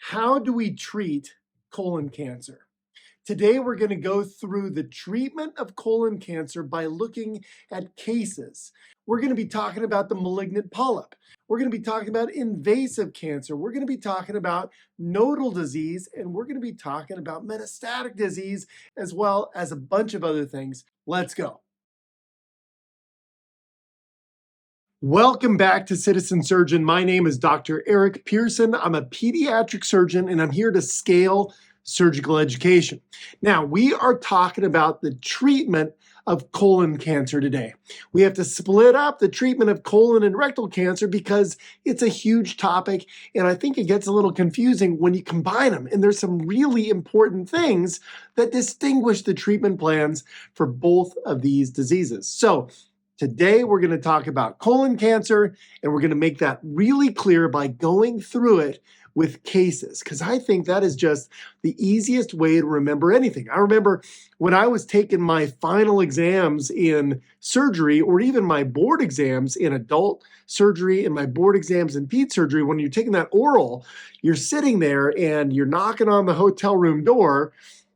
How do we treat colon cancer? Today, we're going to go through the treatment of colon cancer by looking at cases. We're going to be talking about the malignant polyp. We're going to be talking about invasive cancer. We're going to be talking about nodal disease, and we're going to be talking about metastatic disease, as well as a bunch of other things. Let's go. Welcome back to Citizen Surgeon. My name is Dr. Eric Pearson. I'm a pediatric surgeon, and I'm here to scale surgical education. Now, we are talking about the treatment of colon cancer today. We have to split up the treatment of colon and rectal cancer because it's a huge topic, and I think it gets a little confusing when you combine them. And there's some really important things that distinguish the treatment plans for both of these diseases. So, today, we're going to talk about colon cancer, and we're going to make that really clear by going through it with cases, because I think that is just the easiest way to remember anything. I remember when I was taking my final exams in surgery, or even my board exams in adult surgery and my board exams in ped surgery, when you're taking that oral, you're sitting there and you're knocking on the hotel room door.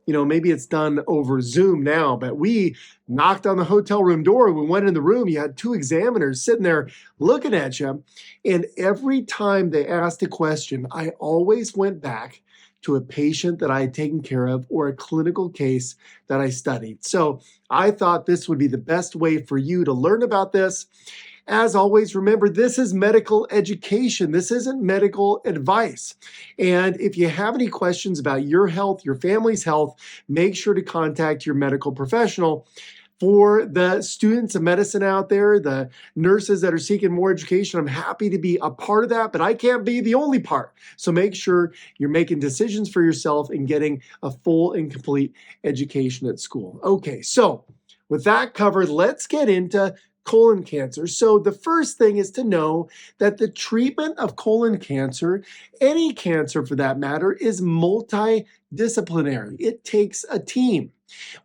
You know, maybe it's done over Zoom now, but we knocked on the hotel room door. We went in the room. You had two examiners sitting there looking at you. And every time they asked a question, I always went back to a patient that I had taken care of or a clinical case that I studied. So I thought this would be the best way for you to learn about this. As always, remember, this is medical education. This isn't medical advice. And if you have any questions about your health, your family's health, make sure to contact your medical professional. For the students of medicine out there, the nurses that are seeking more education, I'm happy to be a part of that, but I can't be the only part. So make sure you're making decisions for yourself and getting a full and complete education at school. Okay, so with that covered, let's get into colon cancer. So the first thing is to know that the treatment of colon cancer, any cancer for that matter, is multidisciplinary. It takes a team.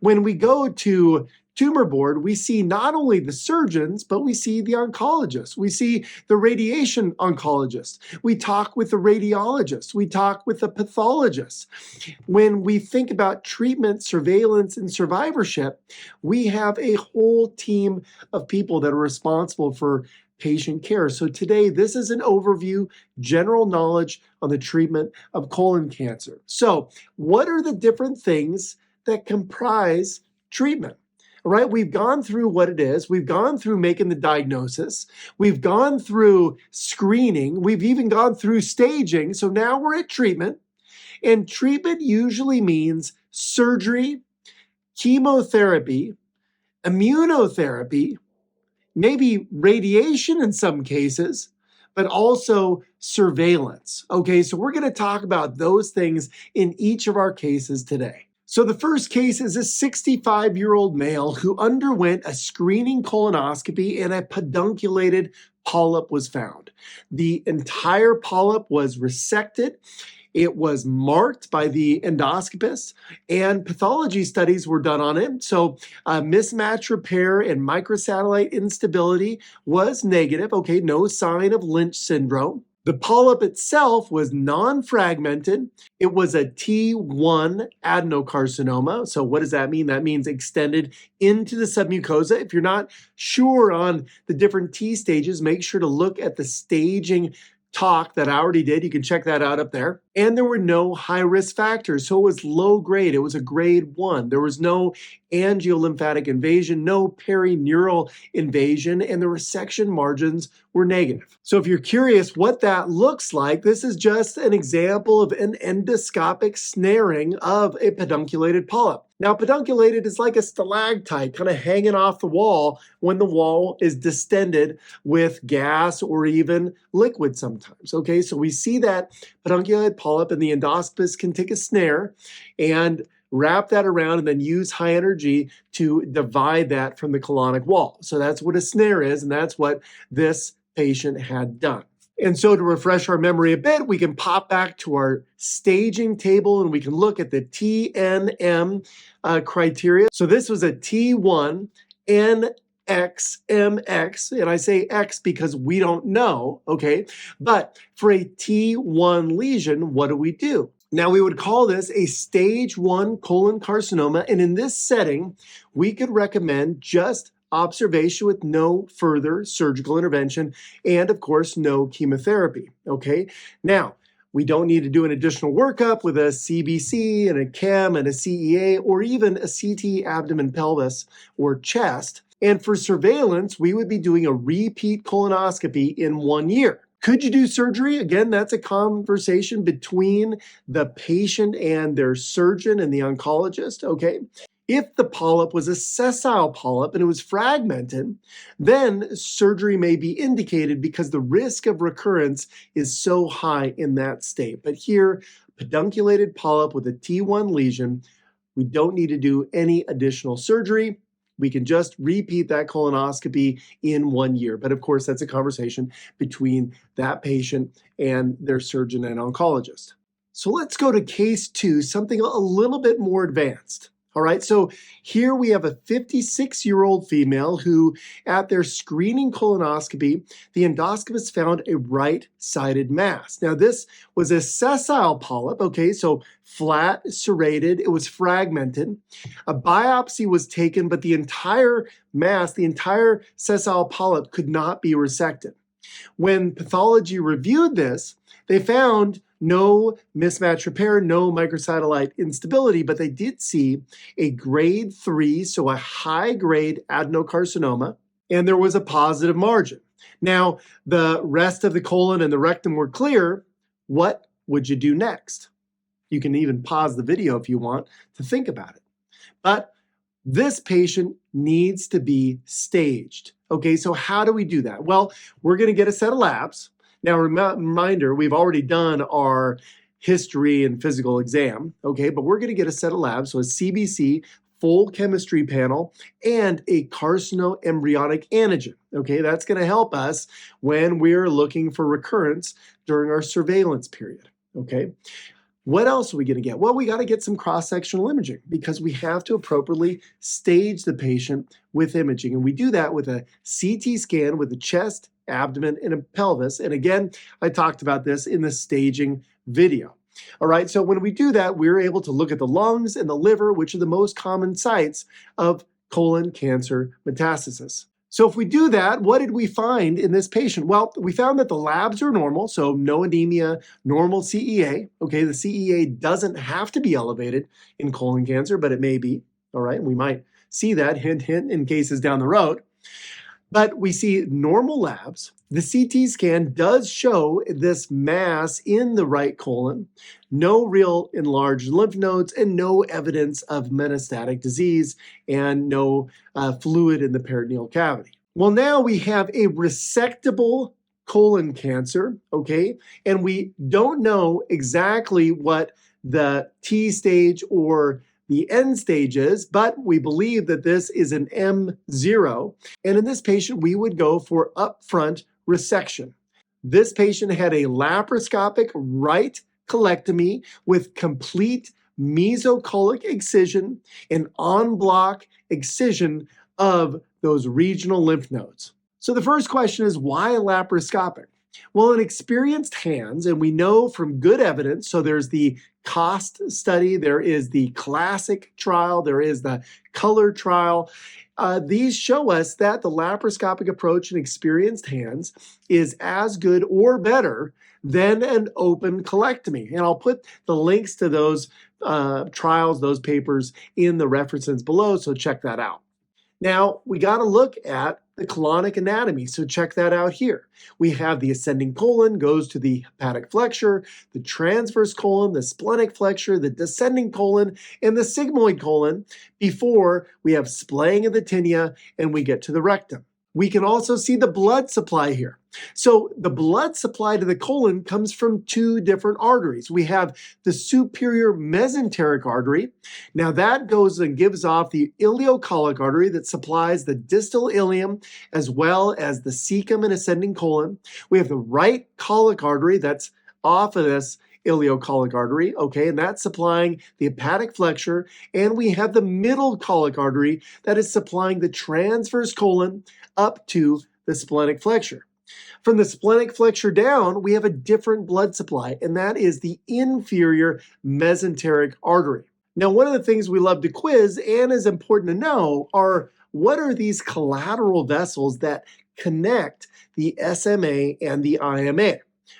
When we go to tumor board, we see not only the surgeons, but we see the oncologists. We see the radiation oncologist. We talk with the radiologist. We talk with the pathologist. When we think about treatment, surveillance, and survivorship, we have a whole team of people that are responsible for patient care. So today, this is an overview, general knowledge on the treatment of colon cancer. So what are the different things that comprise treatment? All right, we've gone through what it is. We've gone through making the diagnosis. We've gone through screening. We've even gone through staging. So now we're at treatment. And treatment usually means surgery, chemotherapy, immunotherapy, maybe radiation in some cases, but also surveillance. Okay, so we're going to talk about those things in each of our cases today. So the first case is a 65-year-old male who underwent a screening colonoscopy and a pedunculated polyp was found. The entire polyp was resected. It was marked by the endoscopist, and pathology studies were done on it. So mismatch repair and microsatellite instability was negative. Okay, no sign of Lynch syndrome. The polyp itself was non-fragmented. It was a T1 adenocarcinoma. So what does that mean? That means extended into the submucosa. If you're not sure on the different T stages, make sure to look at the staging talk that I already did. You can check that out up there. And there were no high-risk factors. So it was low grade. It was a grade 1. There was no angiolymphatic invasion, no perineural invasion, and the resection margins were negative. So if you're curious what that looks like, this is just an example of an endoscopic snaring of a pedunculated polyp. Now, pedunculated is like a stalactite kind of hanging off the wall when the wall is distended with gas or even liquid sometimes. Okay, so we see that pedunculated polyp, and the endoscopist can take a snare and wrap that around and then use high energy to divide that from the colonic wall. So that's what a snare is, and that's what this patient had done. And so to refresh our memory a bit, we can pop back to our staging table and we can look at the TNM criteria. So this was a T1 NM XMX, and I say X because we don't know, okay? But for a T1 lesion, what do? Now, we would call this a stage 1 colon carcinoma, and in this setting, we could recommend just observation with no further surgical intervention and, of course, no chemotherapy, okay? Now, we don't need to do an additional workup with a CBC and a chem and a CEA or even a CT abdomen, pelvis, or chest. And for surveillance, we would be doing a repeat colonoscopy in 1 year. Could you do surgery? Again, that's a conversation between the patient and their surgeon and the oncologist, okay? If the polyp was a sessile polyp and it was fragmented, then surgery may be indicated because the risk of recurrence is so high in that state. But here, pedunculated polyp with a T1 lesion, we don't need to do any additional surgery. We can just repeat that colonoscopy in 1 year. But of course, that's a conversation between that patient and their surgeon and oncologist. So let's go to case 2, something a little bit more advanced. All right, so here we have a 56-year-old female who, at their screening colonoscopy, the endoscopist found a right-sided mass. Now, this was a sessile polyp, okay, so flat, serrated, it was fragmented. A biopsy was taken, but the entire mass, the entire sessile polyp could not be resected. When pathology reviewed this, they found no mismatch repair, no microsatellite instability, but they did see a grade 3, so a high-grade adenocarcinoma, and there was a positive margin. Now, the rest of the colon and the rectum were clear. What would you do next? You can even pause the video if you want to think about it. But this patient needs to be staged. Okay, so how do we do that? Well, we're going to get a set of labs. Now, reminder, we've already done our history and physical exam, okay, but we're going to get a set of labs, so a CBC, full chemistry panel, and a carcinoembryonic antigen, okay? That's going to help us when we're looking for recurrence during our surveillance period, okay? What else are we going to get? Well, we got to get some cross-sectional imaging because we have to appropriately stage the patient with imaging, and we do that with a CT scan with the chest, abdomen, and a pelvis. And again, I talked about this in the staging video. All right, so when we do that, we're able to look at the lungs and the liver, which are the most common sites of colon cancer metastasis. So if we do that, what did we find in this patient? Well, we found that the labs are normal, so no anemia, normal CEA. Okay, the CEA doesn't have to be elevated in colon cancer, but it may be. All right, we might see that, hint, hint, in cases down the road. But we see normal labs. The CT scan does show this mass in the right colon, no real enlarged lymph nodes, and no evidence of metastatic disease, and no fluid in the peritoneal cavity. Well, now we have a resectable colon cancer, okay? And we don't know exactly what the T stage or the end stage is, but we believe that this is an M0. And in this patient, we would go for upfront resection. This patient had a laparoscopic right colectomy with complete mesocolic excision and en bloc excision of those regional lymph nodes. So the first question is, why laparoscopic? Well, in experienced hands, and we know from good evidence, so there's the COST study, there is the classic trial, there is the color trial. These show us that the laparoscopic approach in experienced hands is as good or better than an open colectomy. And I'll put the links to those trials, those papers in the references below, so check that out. Now, we got to look at the colonic anatomy, so check that out here. We have the ascending colon goes to the hepatic flexure, the transverse colon, the splenic flexure, the descending colon, and the sigmoid colon before we have splaying of the tinea and we get to the rectum. We can also see the blood supply here. So the blood supply to the colon comes from two different arteries. We have the superior mesenteric artery. Now that goes and gives off the ileocolic artery that supplies the distal ileum as well as the cecum and ascending colon. We have the right colic artery that's off of this ileocolic artery, okay, and that's supplying the hepatic flexure, and we have the middle colic artery that is supplying the transverse colon up to the splenic flexure. From the splenic flexure down, we have a different blood supply, and that is the inferior mesenteric artery. Now, one of the things we love to quiz and is important to know are what are these collateral vessels that connect the SMA and the IMA?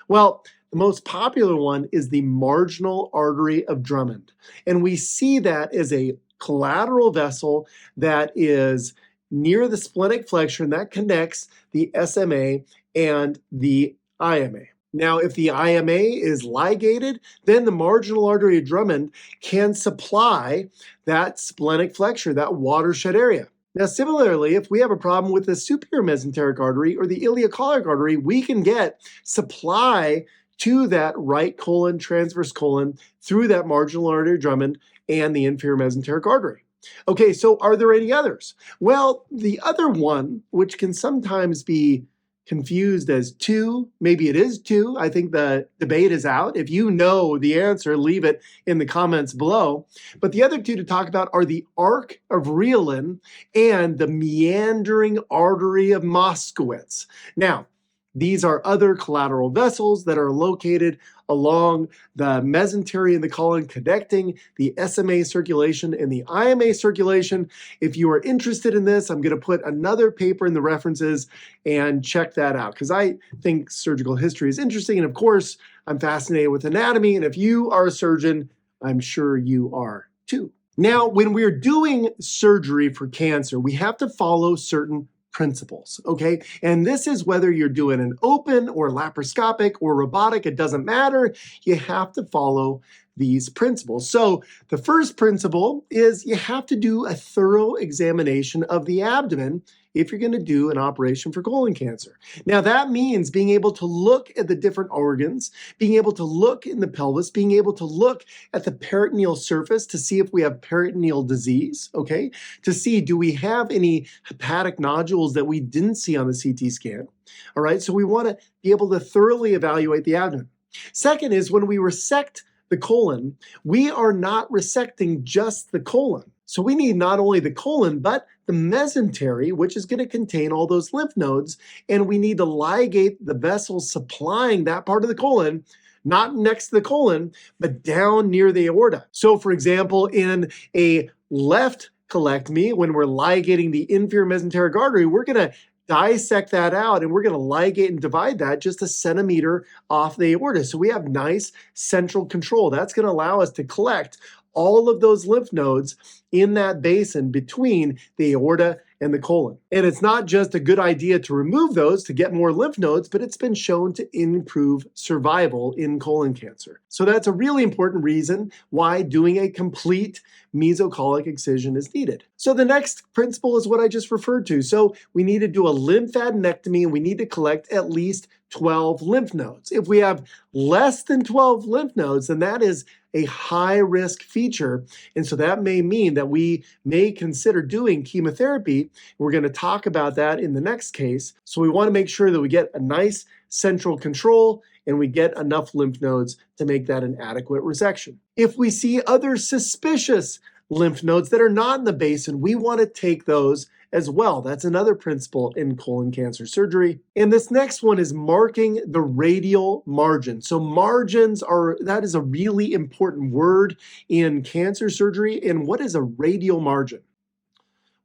Well, the most popular one is the marginal artery of Drummond, and we see that as a collateral vessel that is near the splenic flexure, and that connects the SMA and the IMA. Now, if the IMA is ligated, then the marginal artery of Drummond can supply that splenic flexure, that watershed area. Now, similarly, if we have a problem with the superior mesenteric artery or the ileocolic artery, we can get supply to that right colon, transverse colon, through that marginal artery of Drummond and the inferior mesenteric artery. Okay, so are there any others? Well, the other one, which can sometimes be confused as two, maybe it is two. I think the debate is out. If you know the answer, leave it in the comments below. But the other two to talk about are the arc of Rheolin and the meandering artery of Moskowitz. Now, these are other collateral vessels that are located along the mesentery and the colon, connecting the SMA circulation and the IMA circulation. If you are interested in this, I'm going to put another paper in the references and check that out because I think surgical history is interesting. And of course, I'm fascinated with anatomy. And if you are a surgeon, I'm sure you are too. Now, when we're doing surgery for cancer, we have to follow certain principles, okay? And this is whether you're doing an open or laparoscopic or robotic, it doesn't matter. You have to follow these principles. So the first principle is you have to do a thorough examination of the abdomen if you're going to do an operation for colon cancer. Now that means being able to look at the different organs, being able to look in the pelvis, being able to look at the peritoneal surface to see if we have peritoneal disease, okay? To see, do we have any hepatic nodules that we didn't see on the CT scan? All right, so we want to be able to thoroughly evaluate the abdomen. Second is when we resect the colon, we are not resecting just the colon. So we need not only the colon, but the mesentery, which is going to contain all those lymph nodes, and we need to ligate the vessels supplying that part of the colon, not next to the colon, but down near the aorta. So for example, in a left colectomy, when we're ligating the inferior mesenteric artery, we're going to dissect that out and we're going to ligate and divide that just a centimeter off the aorta. So we have nice central control. That's going to allow us to collect all of those lymph nodes in that basin between the aorta and the colon. And it's not just a good idea to remove those to get more lymph nodes, but it's been shown to improve survival in colon cancer. So that's a really important reason why doing a complete mesocolic excision is needed. So the next principle is what I just referred to. So we need to do a lymphadenectomy and we need to collect at least 12 lymph nodes. If we have less than 12 lymph nodes, then that is a high risk feature. And so that may mean that we may consider doing chemotherapy. We're going to talk about that in the next case. So we want to make sure that we get a nice central control and we get enough lymph nodes to make that an adequate resection. If we see other suspicious lymph nodes that are not in the basin, we want to take those as well. That's another principle in colon cancer surgery. And this next one is marking the radial margin. So margins that is a really important word in cancer surgery. And what is a radial margin?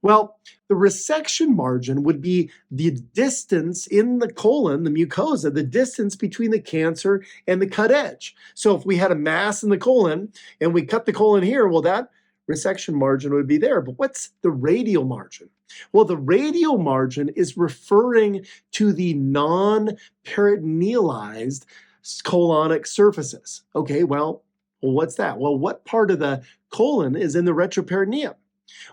Well, the resection margin would be the distance in the colon, the mucosa, the distance between the cancer and the cut edge. So if we had a mass in the colon and we cut the colon here, well, that resection margin would be there. But what's the radial margin? Well, the radial margin is referring to the non-peritonealized colonic surfaces. Okay, well, what's that? Well, what part of the colon is in the retroperitoneum?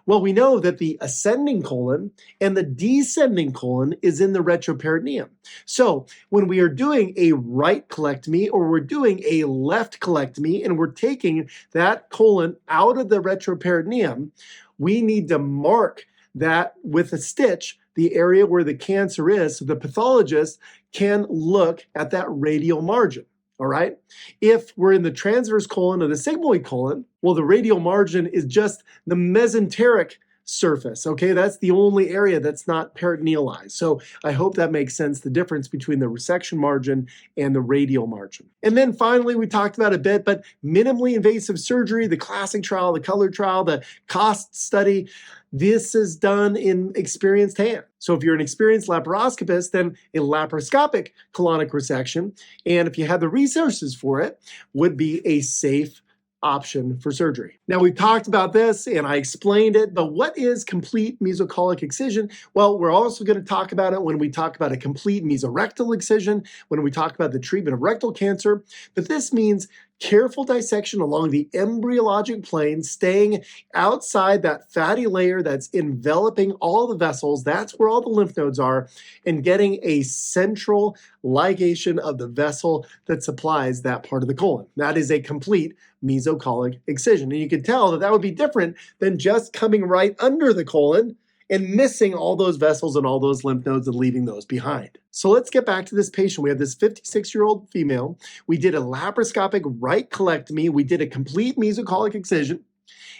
Well, we know that the ascending colon and the descending colon is in the retroperitoneum. So when we are doing a right colectomy or we're doing a left colectomy and we're taking that colon out of the retroperitoneum, we need to mark that with a stitch, the area where the cancer is, so the pathologist can look at that radial margin. all right? If we're in the transverse colon or the sigmoid colon, well, the radial margin is just the mesenteric surface, okay? That's the only area that's not peritonealized. So I hope that makes sense, the difference between the resection margin and the radial margin. And then finally, we talked about a bit, but minimally invasive surgery, the classic trial, the color trial, the cost study, this is done in experienced hands. So if you're an experienced laparoscopist, then a laparoscopic colonic resection, and if you have the resources for it, would be a safe option for surgery. Now, we've talked about this and I explained it, but what is complete mesocolic excision? Well, we're also going to talk about it when we talk about a complete mesorectal excision, when we talk about the treatment of rectal cancer. But this means careful dissection along the embryologic plane, staying outside that fatty layer that's enveloping all the vessels. That's where all the lymph nodes are, and getting a central ligation of the vessel that supplies that part of the colon. That is a complete mesocolic excision. And you can tell that that would be different than just coming right under the colon and missing all those vessels and all those lymph nodes and leaving those behind. So let's get back to this patient. We have this 56-year-old female. We did a laparoscopic right colectomy. We did a complete mesocolic excision,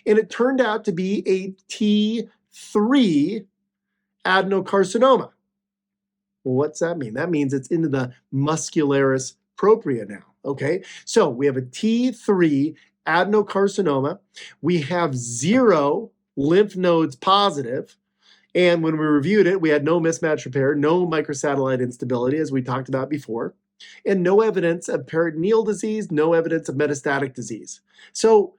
and it turned out to be a T3 adenocarcinoma. Well, what's that mean? That means it's into the muscularis propria now, okay? So we have a T3 adenocarcinoma. We have 0 lymph nodes positive. And when we reviewed it, we had no mismatch repair, no microsatellite instability, as we talked about before, and no evidence of peritoneal disease, no evidence of metastatic disease. So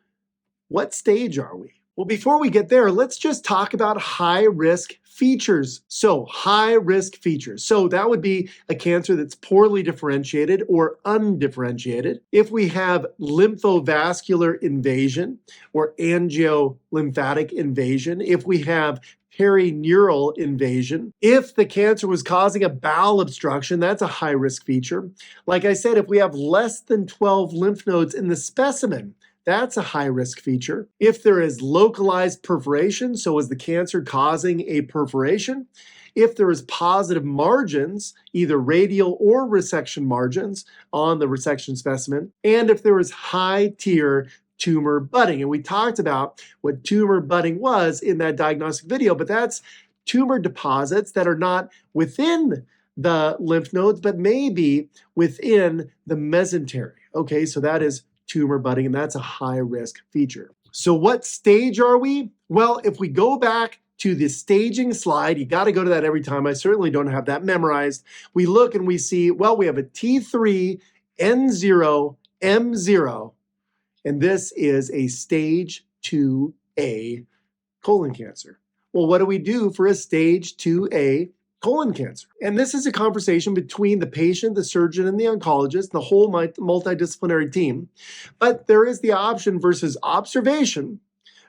what stage are we? Well, before we get there, let's just talk about high-risk features. So high-risk features. So that would be a cancer that's poorly differentiated or undifferentiated. If we have lymphovascular invasion or angiolymphatic invasion, if we have perineural invasion. If the cancer was causing a bowel obstruction, that's a high-risk feature. Like I said, if we have less than 12 lymph nodes in the specimen, that's a high-risk feature. If there is localized perforation, so is the cancer causing a perforation? If there is positive margins, either radial or resection margins on the resection specimen, and if there is high-tier tumor budding. And we talked about what tumor budding was in that diagnostic video, but that's tumor deposits that are not within the lymph nodes, but maybe within the mesentery. Okay, so that is tumor budding, and that's a high-risk feature. So what stage are we? Well, if we go back to the staging slide, you got to go to that every time. I certainly don't have that memorized. We look and we see, well, we have a T3, N0, M0, and this is a stage 2A colon cancer. Well, what do we do for a stage 2A colon cancer? And this is a conversation between the patient, the surgeon, and the oncologist, the whole multidisciplinary team. But there is the option versus observation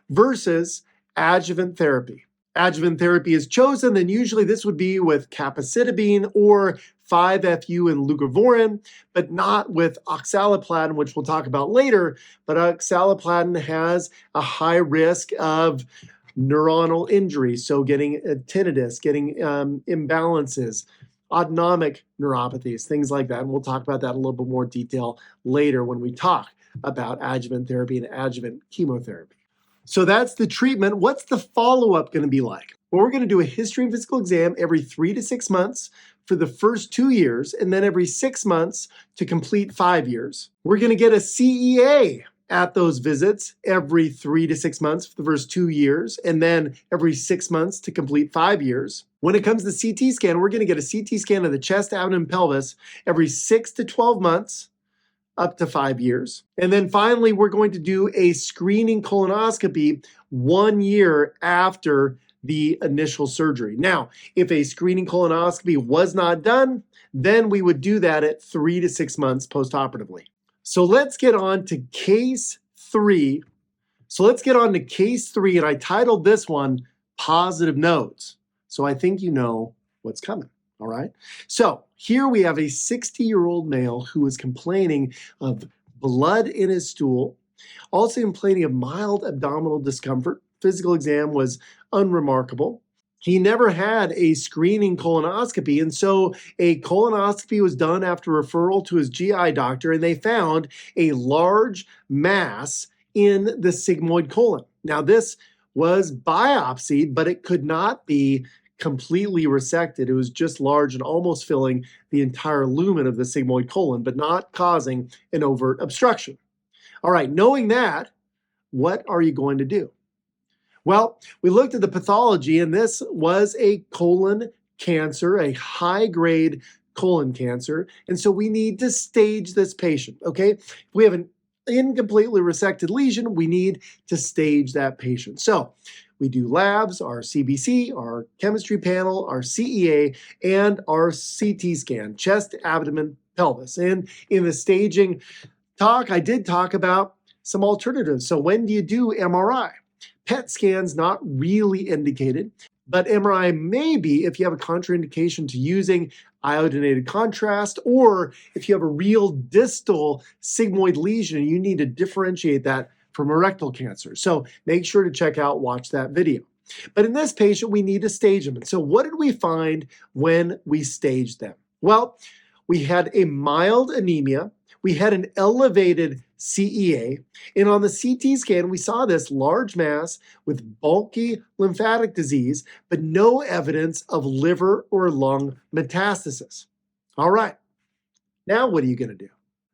versus adjuvant therapy. Adjuvant therapy is chosen, then usually this would be with capecitabine or 5-FU and leucovorin, but not with oxaliplatin, which we'll talk about later. But oxaliplatin has a high risk of neuronal injury, so getting tinnitus, getting imbalances, autonomic neuropathies, things like that. And we'll talk about that in a little bit more detail later when we talk about adjuvant therapy and adjuvant chemotherapy. So that's the treatment. What's the follow-up going to be like? Well, we're going to do a history and physical exam every 3 to 6 months for the first 2 years, and then every 6 months to complete 5 years. We're going to get a CEA at those visits every 3 to 6 months for the first 2 years, and then every 6 months to complete 5 years. When it comes to CT scan, we're going to get a CT scan of the chest, abdomen, and pelvis every 6 to 12 months, up to 5 years. And then finally, we're going to do a screening colonoscopy 1 year after the initial surgery. Now, if a screening colonoscopy was not done, then we would do that at 3 to 6 months postoperatively. So let's get on to case 3. And I titled this one Positive Nodes. So I think you know what's coming. All right. So here we have a 60-year-old male who is complaining of blood in his stool, also complaining of mild abdominal discomfort. Physical exam was unremarkable. He never had a screening colonoscopy, and so a colonoscopy was done after referral to his GI doctor, and they found a large mass in the sigmoid colon. Now, this was biopsied, but it could not be completely resected. It was just large and almost filling the entire lumen of the sigmoid colon, but not causing an overt obstruction. All right, knowing that, what are you going to do? Well, we looked at the pathology, and this was a colon cancer, a high-grade colon cancer, and so we need to stage this patient, okay? If we have an incompletely resected lesion, we need to stage that patient. So we do labs, our CBC, our chemistry panel, our CEA, and our CT scan, chest, abdomen, pelvis. And in the staging talk, I did talk about some alternatives. So when do you do MRI? PET scan's not really indicated, but MRI may be if you have a contraindication to using iodinated contrast, or if you have a real distal sigmoid lesion and you need to differentiate that from a rectal cancer. So make sure to check out, watch that video. But in this patient, we need to stage them. And so what did we find when we staged them? Well, we had a mild anemia. We had an elevated CEA, and on the CT scan, we saw this large mass with bulky lymphatic disease, but no evidence of liver or lung metastasis. All right, now what are you going to do?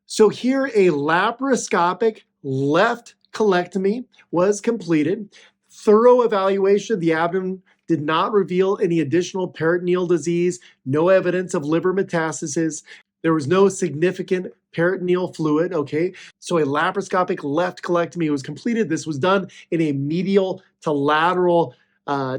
So here, a laparoscopic left colectomy was completed. Thorough evaluation of the abdomen did not reveal any additional peritoneal disease, no evidence of liver metastasis. There was no significant peritoneal fluid, okay? So a laparoscopic left colectomy was completed. This was done in a medial to lateral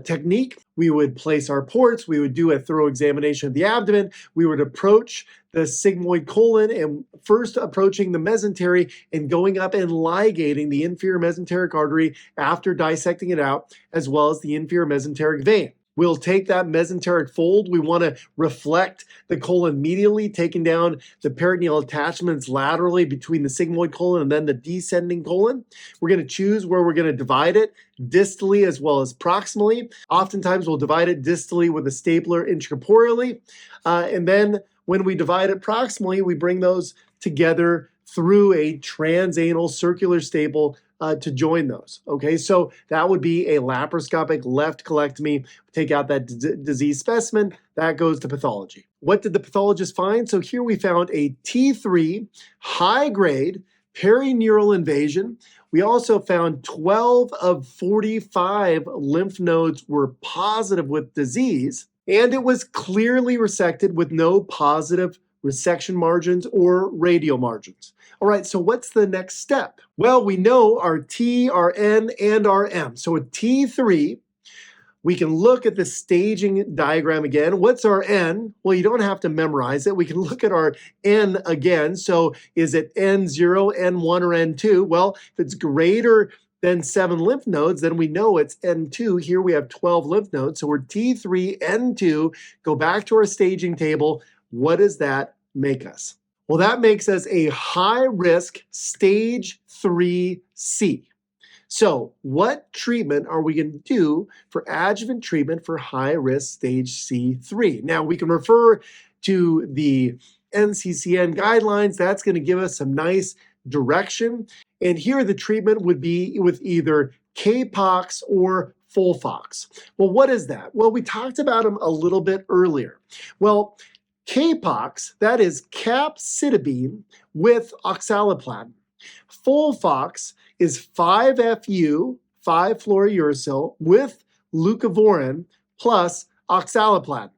technique. We would place our ports. We would do a thorough examination of the abdomen. We would approach the sigmoid colon, and first approaching the mesentery and going up and ligating the inferior mesenteric artery after dissecting it out, as well as the inferior mesenteric vein. We'll take that mesenteric fold. We want to reflect the colon medially, taking down the peritoneal attachments laterally between the sigmoid colon and then the descending colon. We're going to choose where we're going to divide it, distally as well as proximally. Oftentimes we'll divide it distally with a stapler intracorporeally. And then when we divide it proximally, we bring those together through a transanal circular staple to join those, okay? So that would be a laparoscopic left colectomy. Take out that disease specimen, that goes to pathology. What did the pathologist find? So here we found a T3 high-grade perineural invasion. We also found 12 of 45 lymph nodes were positive with disease, and it was clearly resected with no positive resection margins or radial margins. All right, so what's the next step? Well, we know our T, our N, and our M. So with T3, we can look at the staging diagram again. What's our N? Well, you don't have to memorize it. We can look at our N again. So is it N0, N1, or N2? Well, if it's greater than 7 lymph nodes, then we know it's N2. Here we have 12 lymph nodes. So we're T3, N2. Go back to our staging table. What does that make us? Well, that makes us a high-risk stage 3C. So what treatment are we going to do for adjuvant treatment for high-risk stage C3? Now, we can refer to the NCCN guidelines. That's going to give us some nice direction. And here the treatment would be with either Capox or Folfox. Well, what is that? Well, we talked about them a little bit earlier. Well, Capox, that is capecitabine with oxaliplatin. Folfox is 5-FU, 5-fluorouracil, with leucovorin plus oxaliplatin.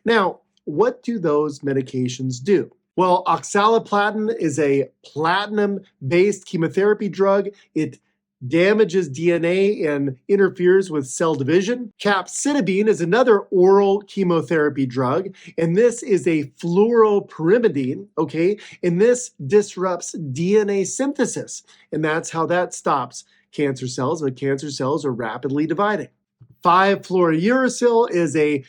Now, what do those medications do? Well, oxaliplatin is a platinum-based chemotherapy drug. It damages DNA and interferes with cell division. Capecitabine is another oral chemotherapy drug, and this is a fluoropyrimidine, okay? And this disrupts DNA synthesis, and that's how that stops cancer cells, but cancer cells are rapidly dividing. 5-fluorouracil is a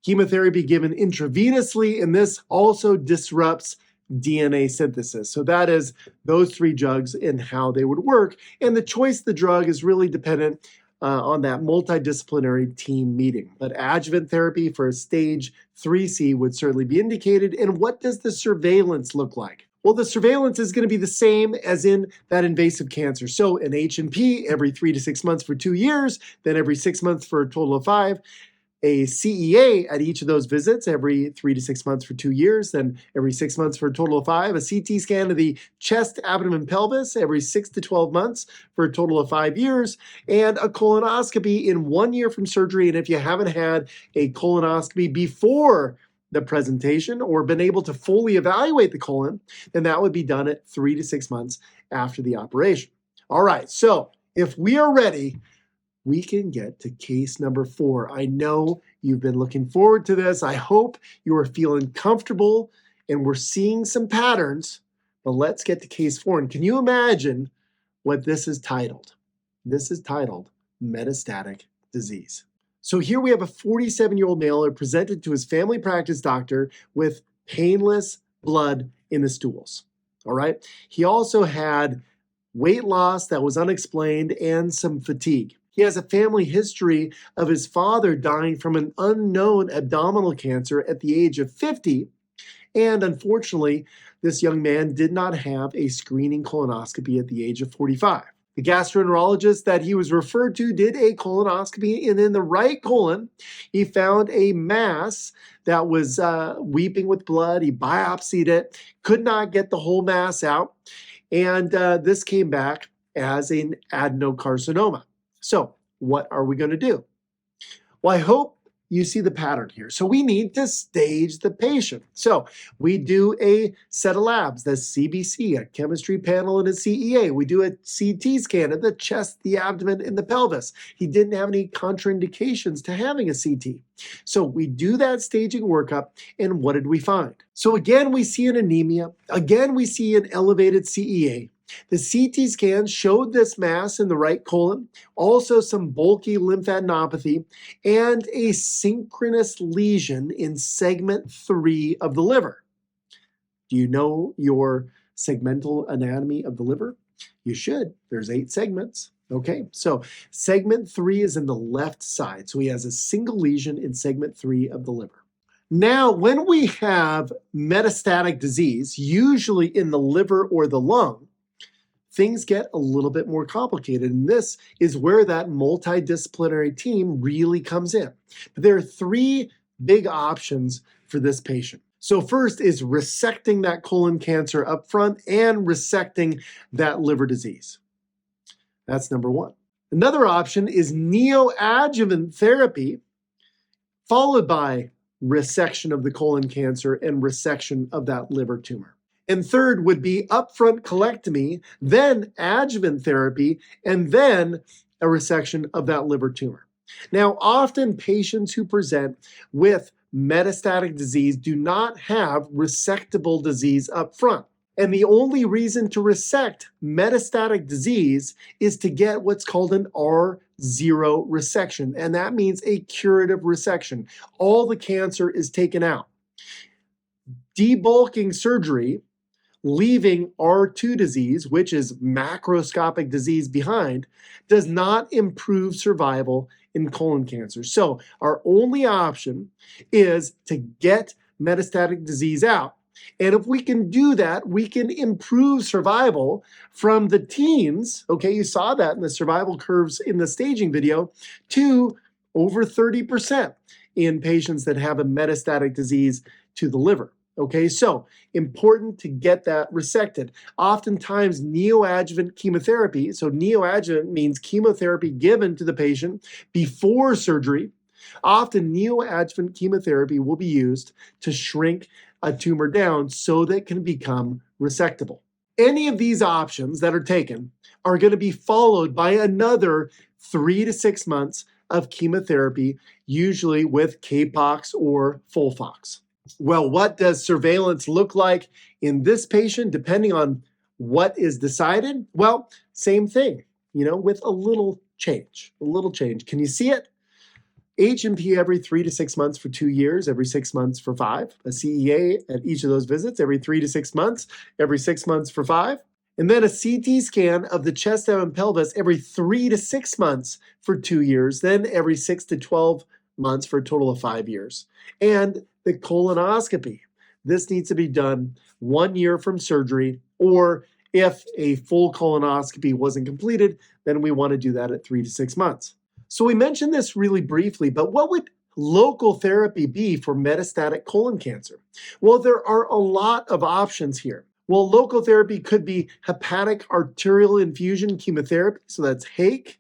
chemotherapy given intravenously, and this also disrupts DNA synthesis. So that is those 3 drugs and how they would work. And the choice of the drug is really dependent on that multidisciplinary team meeting. But adjuvant therapy for a stage 3C would certainly be indicated. And what does the surveillance look like? Well, the surveillance is going to be the same as in that invasive cancer. So an H&P every 3 to 6 months for 2 years, then every 6 months for a total of 5. A CEA at each of those visits every 3 to 6 months for 2 years, then every 6 months for a total of 5. A CT scan of the chest, abdomen, pelvis every 6 to 12 months for a total of 5 years. And a colonoscopy in 1 year from surgery. And if you haven't had a colonoscopy before the presentation or been able to fully evaluate the colon, then that would be done at 3 to 6 months after the operation. All right, so if we are ready, we can get to case number 4. I know you've been looking forward to this. I hope you are feeling comfortable and we're seeing some patterns, but let's get to case 4. And can you imagine what this is titled? This is titled Metastatic Disease. So here we have a 47-year-old male who presented to his family practice doctor with painless blood in the stools. All right. He also had weight loss that was unexplained and some fatigue. He has a family history of his father dying from an unknown abdominal cancer at the age of 50. And unfortunately, this young man did not have a screening colonoscopy at the age of 45. The gastroenterologist that he was referred to did a colonoscopy, and in the right colon, he found a mass that was weeping with blood. He biopsied it, could not get the whole mass out, and this came back as an adenocarcinoma. So what are we going to do? Well, I hope you see the pattern here. So we need to stage the patient. So we do a set of labs, the CBC, a chemistry panel, and a CEA. We do a CT scan of the chest, the abdomen, and the pelvis. He didn't have any contraindications to having a CT. So we do that staging workup, and what did we find? So again, we see an anemia. Again, we see an elevated CEA. The CT scan showed this mass in the right colon, also some bulky lymphadenopathy, and a synchronous lesion in segment 3 of the liver. Do you know your segmental anatomy of the liver? You should. There's 8 segments. Okay, so segment 3 is in the left side. So he has a single lesion in segment 3 of the liver. Now, when we have metastatic disease, usually in the liver or the lung, things get a little bit more complicated, and this is where that multidisciplinary team really comes in. But there are 3 big options for this patient. So first is resecting that colon cancer up front and resecting that liver disease. That's number 1. Another option is neoadjuvant therapy, followed by resection of the colon cancer and resection of that liver tumor. And third would be upfront colectomy, then adjuvant therapy, and then a resection of that liver tumor. Now, often patients who present with metastatic disease do not have resectable disease up front. And the only reason to resect metastatic disease is to get what's called an R0 resection. And that means a curative resection. All the cancer is taken out. Debulking surgery, leaving R2 disease, which is macroscopic disease behind, does not improve survival in colon cancer. So our only option is to get metastatic disease out. And if we can do that, we can improve survival from the teens, okay, you saw that in the survival curves in the staging video, to over 30% in patients that have a metastatic disease to the liver. Okay, so important to get that resected. Oftentimes neoadjuvant chemotherapy, so neoadjuvant means chemotherapy given to the patient before surgery. Often neoadjuvant chemotherapy will be used to shrink a tumor down so that it can become resectable. Any of these options that are taken are going to be followed by another 3 to 6 months of chemotherapy, usually with CAPOX or FOLFOX. Well, what does surveillance look like in this patient, depending on what is decided? Well, same thing, with a little change, Can you see it? H&P every 3 to 6 months for 2 years, every 6 months for 5. A CEA at each of those visits every 3 to 6 months, every 6 months for 5. And then a CT scan of the chest and pelvis every 3 to 6 months for 2 years, then every 6 to 12 months for a total of 5 years. And the colonoscopy. This needs to be done 1 year from surgery, or if a full colonoscopy wasn't completed, then we want to do that at 3 to 6 months. So we mentioned this really briefly, but what would local therapy be for metastatic colon cancer? Well, there are a lot of options here. Well, local therapy could be hepatic arterial infusion chemotherapy, so that's HAC,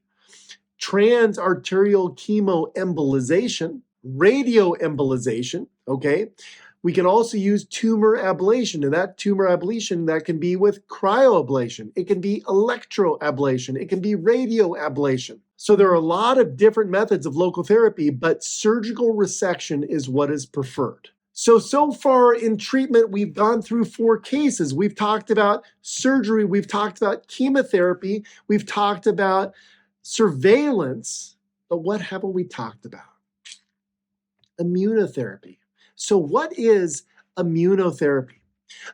transarterial chemoembolization, radioembolization, okay? We can also use tumor ablation, and that tumor ablation, that can be with cryoablation. It can be electroablation. It can be radioablation. So there are a lot of different methods of local therapy, but surgical resection is what is preferred. So far in treatment, we've gone through 4 cases. We've talked about surgery. We've talked about chemotherapy. We've talked about surveillance. But what haven't we talked about? Immunotherapy. So what is immunotherapy?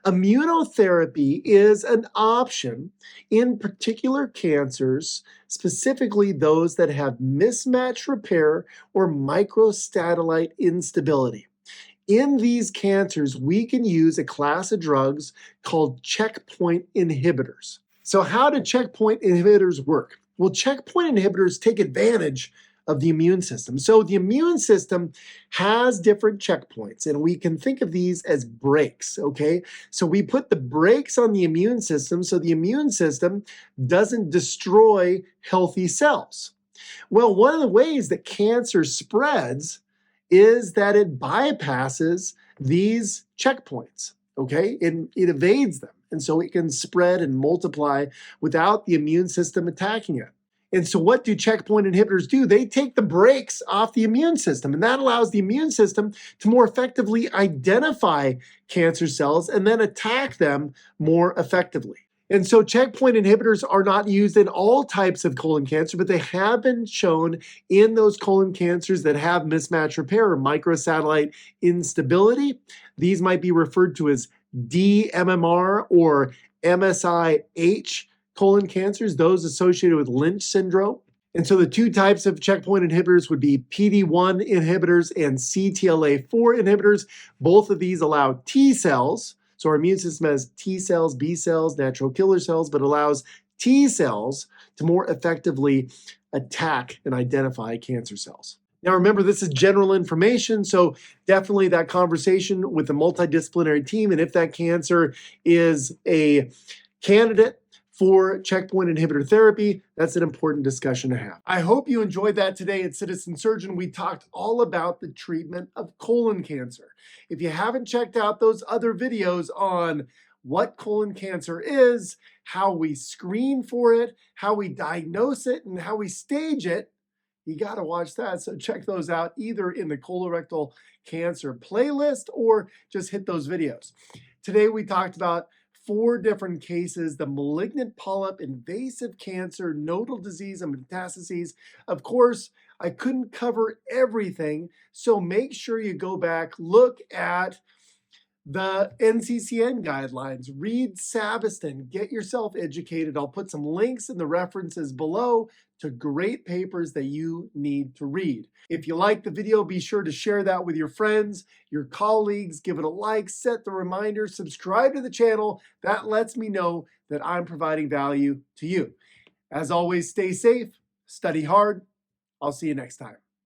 Immunotherapy is an option in particular cancers, specifically those that have mismatch repair or microsatellite instability. In these cancers, we can use a class of drugs called checkpoint inhibitors. So how do checkpoint inhibitors work? Well, checkpoint inhibitors take advantage of the immune system. So the immune system has different checkpoints, and we can think of these as brakes, okay? So we put the brakes on the immune system so the immune system doesn't destroy healthy cells. Well, one of the ways that cancer spreads is that it bypasses these checkpoints, okay? It evades them, and so it can spread and multiply without the immune system attacking it. And so what do checkpoint inhibitors do? They take the brakes off the immune system, and that allows the immune system to more effectively identify cancer cells and then attack them more effectively. And so checkpoint inhibitors are not used in all types of colon cancer, but they have been shown in those colon cancers that have mismatch repair or microsatellite instability. These might be referred to as dMMR or MSI-H colon cancers, those associated with Lynch syndrome. And so the 2 types of checkpoint inhibitors would be PD-1 inhibitors and CTLA-4 inhibitors. Both of these allow T cells. So our immune system has T cells, B cells, natural killer cells, but allows T cells to more effectively attack and identify cancer cells. Now remember, this is general information, so definitely that conversation with the multidisciplinary team, and if that cancer is a candidate for checkpoint inhibitor therapy, that's an important discussion to have. I hope you enjoyed that today at Citizen Surgeon. We talked all about the treatment of colon cancer. If you haven't checked out those other videos on what colon cancer is, how we screen for it, how we diagnose it, and how we stage it, you got to watch that. So check those out either in the colorectal cancer playlist or just hit those videos. Today we talked about 4 different cases: the malignant polyp, invasive cancer, nodal disease, and metastases. Of course, I couldn't cover everything, so make sure you go back, look at the NCCN guidelines, read Sabiston, get yourself educated. I'll put some links in the references below to great papers that you need to read. If you like the video, be sure to share that with your friends, your colleagues, give it a like, set the reminder, subscribe to the channel. That lets me know that I'm providing value to you. As always, stay safe, study hard. I'll see you next time.